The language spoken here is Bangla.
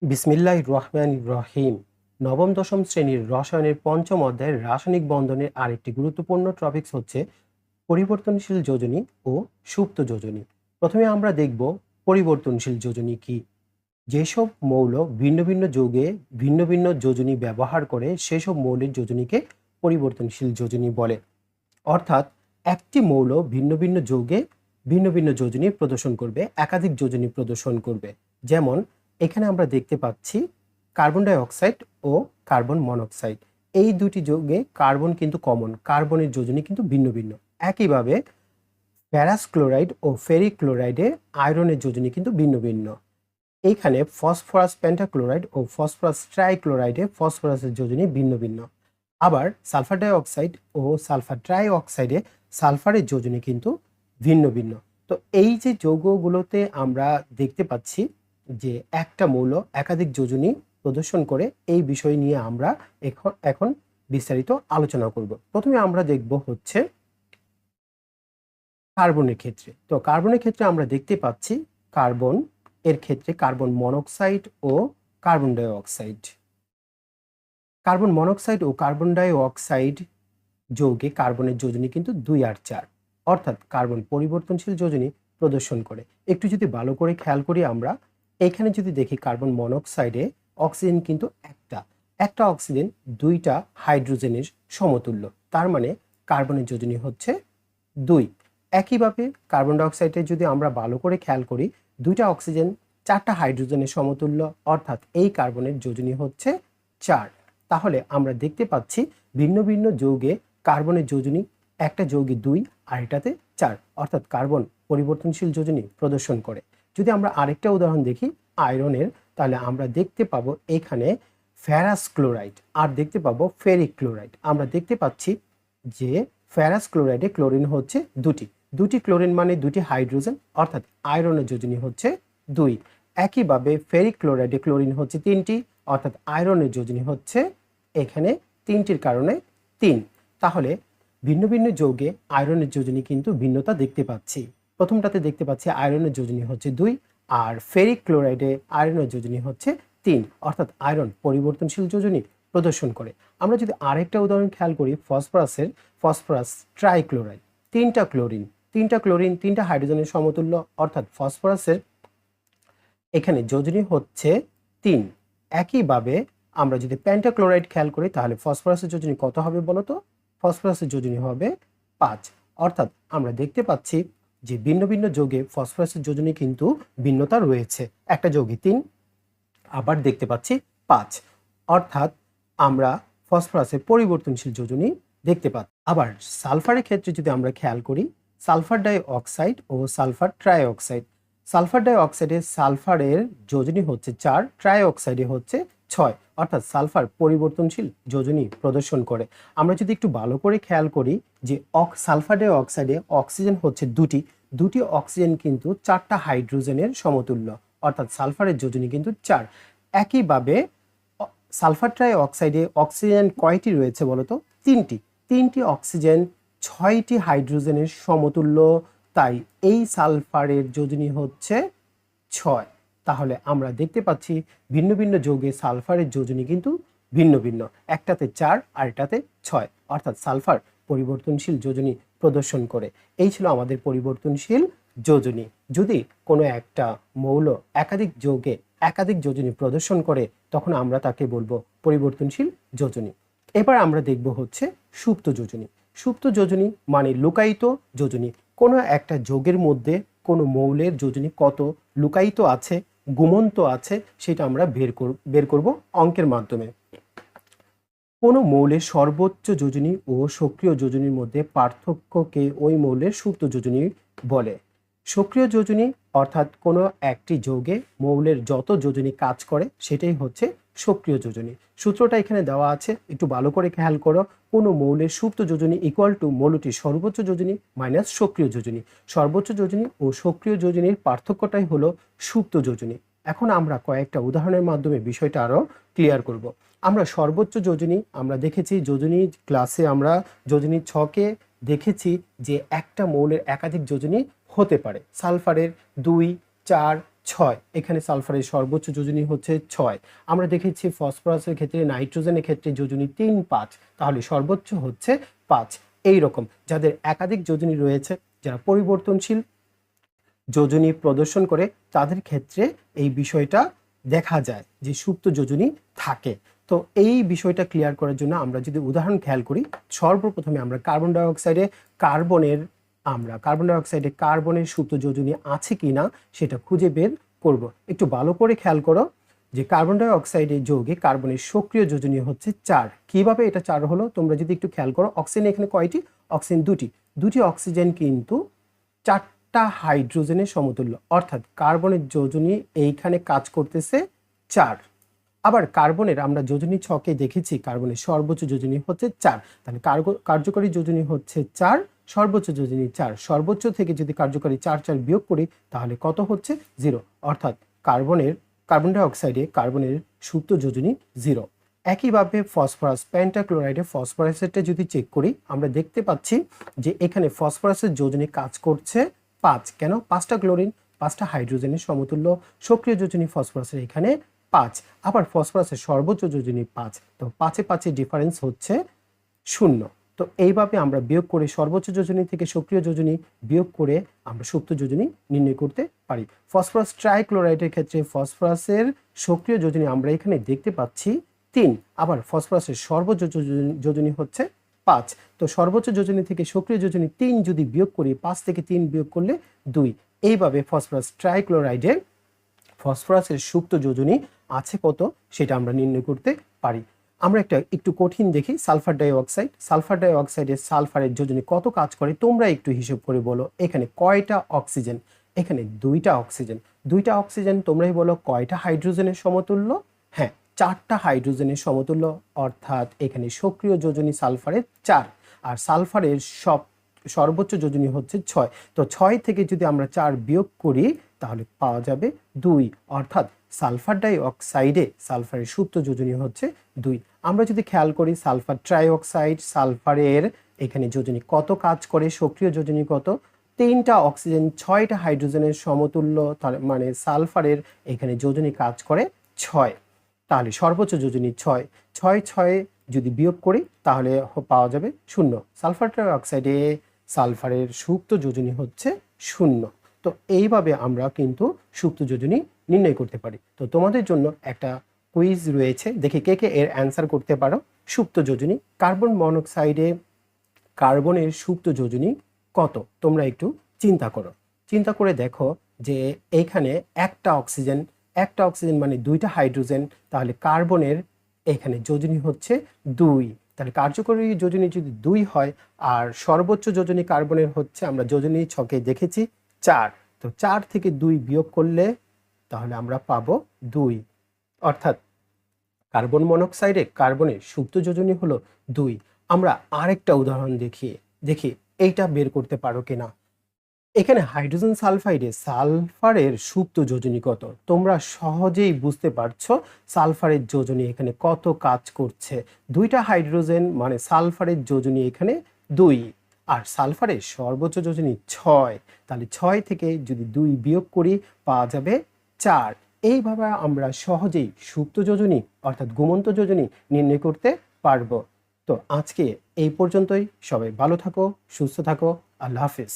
বিসমিল্লাহির রহমানির রহিম। নবম দশম শ্রেণীর রসায়নের পঞ্চম অধ্যায়ের রাসায়নিক বন্ধনের আরেকটি গুরুত্বপূর্ণ টপিকস হচ্ছে পরিবর্তনশীল যোজনী ও সুপ্ত যোজনী। প্রথমে আমরা দেখব পরিবর্তনশীল যোজনী কি। যেসব মৌল ভিন্ন ভিন্ন যৌগে ভিন্ন ভিন্ন যোজনী ব্যবহার করে সেসব মৌলের যোজনীকে পরিবর্তনশীল যোজনী বলে। অর্থাৎ একটি মৌল ভিন্ন ভিন্ন যৌগে ভিন্ন ভিন্ন যোজনী প্রদর্শন করবে, একাধিক যোজনী প্রদর্শন করবে। যেমন এখানে আমরা দেখতে পাচ্ছি কার্বন ডাই অক্সাইড ও কার্বন মনোক্সাইড, এই দুটি যৌগে কার্বন কিন্তু কমন, কার্বনের যোজনী কিন্তু ভিন্ন ভিন্ন। একইভাবে ফেরাস ক্লোরাইড ও ফেরিক ক্লোরাইডে আয়রনের যোজনী কিন্তু ভিন্ন ভিন্ন। এইখানে ফসফরাস পেন্টাক্লোরাইড ও ফসফরাস ট্রাইক্লোরাইডে ফসফরাসের যোজনী ভিন্ন ভিন্ন। আবার সালফার ডাই অক্সাইড ও সালফার ট্রাই অক্সাইডে সালফারের যোজনী কিন্তু ভিন্ন ভিন্ন। তো এই যে যৌগগুলোতে আমরা দেখতে পাচ্ছি যে একটা মৌল একাধিক যোজনী প্রদর্শন করে, এই বিষয় নিয়ে আমরা এখন বিস্তারিত আলোচনা করব। প্রথমে আমরা দেখব হচ্ছে কার্বনের ক্ষেত্রে। তো কার্বনের ক্ষেত্রে আমরা দেখতে পাচ্ছি কার্বন এর ক্ষেত্রে কার্বন মনোক্সাইড ও carbon die oxide. Carbon monoxide ও কার্বন ডাই অক্সাইড যৌগে কার্বনের যোজনী কিন্তু 2 আর 4, অর্থাৎ কার্বন পরিবর্তনশীল যোজনী প্রদর্শন করে। একটু যদি ভালো করে খেয়াল করি আমরা, এখানে যদি দেখি কার্বন মনোক্সাইডে অক্সিজেন কিন্তু একটা অক্সিজেন 2টা হাইড্রোজেনের সমতুল্য, তার মানে কার্বনের যোজনী হচ্ছে 2। একইভাবে কার্বন ডাইঅক্সাইডে যদি আমরা ভালো করে খেয়াল করি, 2টা অক্সিজেন 4টা হাইড্রোজেনের সমতুল্য, অর্থাৎ এই কার্বনের যোজনী হচ্ছে 4। তাহলে আমরা দেখতে পাচ্ছি ভিন্ন ভিন্ন যৌগে কার্বনের যোজনী, একটা যৌগে 2 আর এটাতে 4, অর্থাৎ কার্বন পরিবর্তনশীল যোজনী প্রদর্শন করে। যদি আমরা আরেকটা উদাহরণ দেখি আয়রনের, তাহলে আমরা দেখতে পাবো এখানে ফেরাস ক্লোরাইড আর দেখতে পাবো ফেরিক ক্লোরাইড। আমরা দেখতে পাচ্ছি যে ফেরাস ক্লোরাইডে ক্লোরিন হচ্ছে দুটি ক্লোরিন মানে 2টি হাইড্রোজেন, অর্থাৎ আয়রনের যোজনী হচ্ছে 2। একইভাবে ফেরিক ক্লোরাইডে ক্লোরিন হচ্ছে 3টি, অর্থাৎ আয়রনের যোজনী হচ্ছে এখানে 3টির কারণে 3। তাহলে ভিন্ন ভিন্ন যৌগে আয়রনের যোজনী কিন্তু ভিন্নতা দেখতে পাচ্ছি। প্রথমটাতে দেখতে পাচ্ছি আয়রনের যোজনী হচ্ছে 2 আর ফেরিক ক্লোরাইডে আয়রনের যোজনী হচ্ছে 3, অর্থাৎ আয়রন পরিবর্তনশীল যোজনী প্রদর্শন করে। আমরা যদি আরেকটা উদাহরণ খেয়াল করি ফসফরাস ট্রাইক্লোরাইড, 3টা ক্লোরিন 3টা হাইড্রোজেনের সমতুল্য, অর্থাৎ ফসফরাসের এখানে যোজনী হচ্ছে 3। একইভাবে আমরা যদি পেন্টাক্লোরাইড খেয়াল করি, তাহলে ফসফরাসের যোজনী কত হবে বলতো? ফসফরাসের যোজনী হবে 5। অর্থাৎ আমরা দেখতে পাচ্ছি যে ভিন্ন ভিন্ন যৌগে ফসফরাসের যোজনী কিন্তু ভিন্নতা রয়েছে, একটা যৌগে 3 আবার দেখতে পাচ্ছি 5, অর্থাৎ আমরা ফসফরাসের পরিবর্তনশীল যোজনী দেখতে পাচ্ছি। আবার সালফারের ক্ষেত্রে যদি আমরা খেয়াল করি, সালফার ডাই অক্সাইড ও sulphur try oxide, sulphur die অক্সাইডে সালফারের যোজনী হচ্ছে 4, ট্রাই অক্সাইডে হচ্ছে 6, অর্থাৎ সালফার পরিবর্তনশীল যোজনী প্রদর্শন করে। আমরা যদি একটু ভালো করে খেয়াল করি যে সালফার ডাই অক্সাইডে অক্সিজেন হচ্ছে দুটি অক্সিজেন কিন্তু 4টা হাইড্রোজেনের সমতুল্য, অর্থাৎ সালফারের যোজনী কিন্তু 4। একইভাবে সালফার ট্রাই অক্সাইডে অক্সিজেন কয়টি রয়েছে বলতো? 3টি অক্সিজেন 6টি হাইড্রোজেনের সমতুল্য, তাই এই সালফারের যোজনী হচ্ছে 6। তাহলে আমরা দেখতে পাচ্ছি ভিন্ন ভিন্ন যৌগে সালফারের যোজনী কিন্তু ভিন্ন ভিন্ন, একটাতে 4 আর এটাতে 6, অর্থাৎ সালফার পরিবর্তনশীল যোজনী প্রদর্শন করে। এই ছিল আমাদের পরিবর্তনশীল যোজনী। যদি কোনো একটা মৌল একাধিক যৌগে একাধিক যোজনী প্রদর্শন করে, তখন আমরা তাকে বলবো পরিবর্তনশীল যোজনী। এবার আমরা দেখব হচ্ছে সুপ্ত যোজনী। সুপ্ত যোজনী মানে লুকায়িত যোজনী। কোনো একটা যৌগের মধ্যে কোনো মৌলের যোজনী কত লুকায়িত আছে, গুমন্ত আছে, সেটা আমরা বের করব অঙ্কের মাধ্যমে। কোনো মৌলের সর্বোচ্চ যোজনী ও সক্রিয় যোজনীর মধ্যে পার্থক্যকে ওই মৌলের সুপ্ত যোজনী বলে। সক্রিয় যোজনী অর্থাৎ কোনো একটি যৌগে মৌলের যত যোজনী কাজ করে সেটাই হচ্ছে সক্রিয় যোজনী। সূত্রটা এখানে দেওয়া আছে, একটু ভালো করে খেয়াল করো। কোনো মৌলের সুপ্ত যোজনী ইকুয়াল টু মৌলটির সর্বোচ্চ যোজনী মাইনাস সক্রিয় যোজনী। সর্বোচ্চ যোজনী ও সক্রিয় যোজনীর পার্থক্যটাই হলো সুপ্ত যোজনী। এখন আমরা কয়েকটা উদাহরণের মাধ্যমে বিষয়টা আরো ক্লিয়ার করব। আমরা সর্বোচ্চ যোজনী আমরা দেখেছি, যোজনী ক্লাসে আমরা যোজনী 6কে দেখেছি যে একটা মৌলের একাধিক যোজনী হতে পারে। সালফারের 2, 4, 6। এখানে সালফারের সর্বোচ্চ যোজনী হচ্ছে 6। আমরা দেখেছি ফসফরাসের ক্ষেত্রে, নাইট্রোজেনের ক্ষেত্রে যোজনী 3, 5, তাহলে সর্বোচ্চ হচ্ছে 5। এই রকম যাদের একাধিক যোজনী রয়েছে, যারা পরিবর্তনশীল যোজনী প্রদর্শন করে, তাদের ক্ষেত্রে এই বিষয়টা দেখা যায় যে সুপ্ত যোজনী থাকে। তো এই বিষয়টা ক্লিয়ার করার জন্য আমরা যদি উদাহরণ খেয়াল করি, সর্বপ্রথমে আমরা কার্বন ডাইঅক্সাইডে কার্বনের সুপ্ত যোজনী আছে কিনা সেটা খুঁজে বের করব। একটু ভালো করে খেয়াল করো যে কার্বন ডাইঅক্সাইডের যৌগে কার্বনের সক্রিয় যোজনী হচ্ছে 4। কিভাবে এটা 4 হলো তোমরা যদি একটু খেয়াল করো, অক্সিজেন এখানে কয়টি? অক্সিজেন দুটি অক্সিজেন কিন্তু 4টা হাইড্রোজেনের সমতুল্য, অর্থাৎ কার্বনের যোজনী এইখানে কাজ করতেছে 4। আবার কার্বনের আমরা যোজনী ছকে দেখেছি কার্বনের সর্বোচ্চ যোজনী হচ্ছে 4, তাহলে কার্যকরী যোজনী হচ্ছে 4, সর্বোচ্চ যোজনী 4। সর্বোচ্চ থেকে যদি কার্যকরী 4 বিয়োগ করি তাহলে কত হচ্ছে? 0, অর্থাৎ কার্বন ডাইঅক্সাইডে কার্বনের সুপ্ত যোজনী 0। একইভাবে ফসফরাস পেন্টাক্লোরাইডে ফসফরাসেরটা যদি চেক করি, আমরা দেখতে পাচ্ছি যে এখানে ফসফরাসের যোজনী কাজ করছে 5। কেন? 5টা ক্লোরিন, 5টা হাইড্রোজেনের সমতুল্য সক্রিয় যোজনী ফসফরাসের এখানে 5। আবার ফসফরাসের সর্বোচ্চ যোজনী 5, তো 5-এ 5-এর ডিফারেন্স হচ্ছে 0। তো এইভাবে আমরা বিয়োগ করে সর্বোচ্চ যোজনী থেকে সক্রিয় যোজনী বিয়োগ করে আমরা সুপ্ত যোজনী নির্ণয় করতে পারি। ফসফরাস ট্রাইক্লোরাইডের ক্ষেত্রে ফসফরাসের সক্রিয় যোজনী আমরা এখানে দেখতে পাচ্ছি 3, আবার ফসফরাসের সর্বোচ্চ যোজনী হচ্ছে 5। তো সর্বোচ্চ যোজনী থেকে সক্রিয় যোজনী 3 যদি বিয়োগ করি, 5 থেকে 3 বিয়োগ করলে 2। এইভাবে ফসফরাস ট্রাইক্লোরাইডে ফসফরাসের সুপ্ত যোজনী আছে কত সেটা আমরা নির্ণয় করতে পারি। আমরা একটু কঠিন দেখি, সালফার ডাইঅক্সাইডের সালফারের যোজনী কত কাজ করে তোমরা একটু হিসেব করে বলো। এখানে কয়টা অক্সিজেন? এখানে 2টা অক্সিজেন। তোমরাই বলো কয়টা হাইড্রোজেনের সমতুল্য? হ্যাঁ, 4টা হাইড্রোজেনের সমতুল্য, অর্থাৎ এখানে সক্রিয় যোজনী সালফারের 4, আর সালফারের সর্বোচ্চ যোজনী হচ্ছে 6। তো 6 থেকে যদি আমরা 4 বিয়োগ করি তাহলে পাওয়া যাবে 2, অর্থাৎ সালফার ডাইঅক্সাইডে সালফারের সুপ্ত যোজনী হচ্ছে 2। আমরা যদি খেয়াল করি সালফার ট্রাইঅক্সাইড, সালফারের এখানে যোজনী কত কাজ করে, সক্রিয় যোজনী কত? 3টা অক্সিজেন 6টা হাইড্রোজেনের সমতুল্য, তার মানে সালফারের এখানে যোজনী কাজ করে 6, তাহলে সর্বোচ্চ যোজনী 6। 6 যদি বিয়োগ করি তাহলে পাওয়া যাবে 0। সালফার ট্রাইঅক্সাইডে সালফারের সুপ্ত যোজনী হচ্ছে 0। তো এইভাবে আমরা কিন্তু সুপ্ত যোজনী নির্ণয় করতে পারি। তো তোমাদের জন্য একটা কুইজ রয়েছে, দেখি কে কে এর অ্যান্সার করতে পারো। সুপ্ত যোজনী, কার্বন মনোক্সাইডে কার্বনের সুপ্ত যোজনী কত? তোমরা একটু চিন্তা করে দেখো যে এইখানে একটা অক্সিজেন মানে 2টা হাইড্রোজেন, তাহলে কার্বনের এখানে যোজনী হচ্ছে 2। তাহলে কার্যকরী যোজনী যদি 2 হয়, আর সর্বোচ্চ যোজনী কার্বনের হচ্ছে আমরা যোজনী ছকে দেখেছি 4। তো 4 থেকে 2 বিয়োগ করলে তাহলে আমরা পাবো 2, অর্থাৎ কার্বন মনোক্সাইডে কার্বনের সুপ্ত যোজনী হলো 2। আমরা আরেকটা উদাহরণ দেখি এইটা বের করতে পারো কিনা। এখানে হাইড্রোজেন সালফাইডে সালফারের সুপ্ত যোজনী কত? তোমরা সহজেই বুঝতে পারছো সালফারের যোজনী এখানে কত কাজ করছে। 2টা হাইড্রোজেন মানে সালফারের যোজনী এখানে 2, আর সালফারের সর্বোচ্চ যোজনী 6। তাহলে 6 থেকে যদি 2 বিয়োগ করি পাওয়া যাবে 4। এইভাবে আমরা সহজেই সুপ্ত যোজনী অর্থাৎ ঘুমন্ত যোজনী নির্ণয় করতে পারবো। তো আজকে এই পর্যন্তই। সবাই ভালো থাকো, সুস্থ থাকো। আল্লাহ হাফিজ।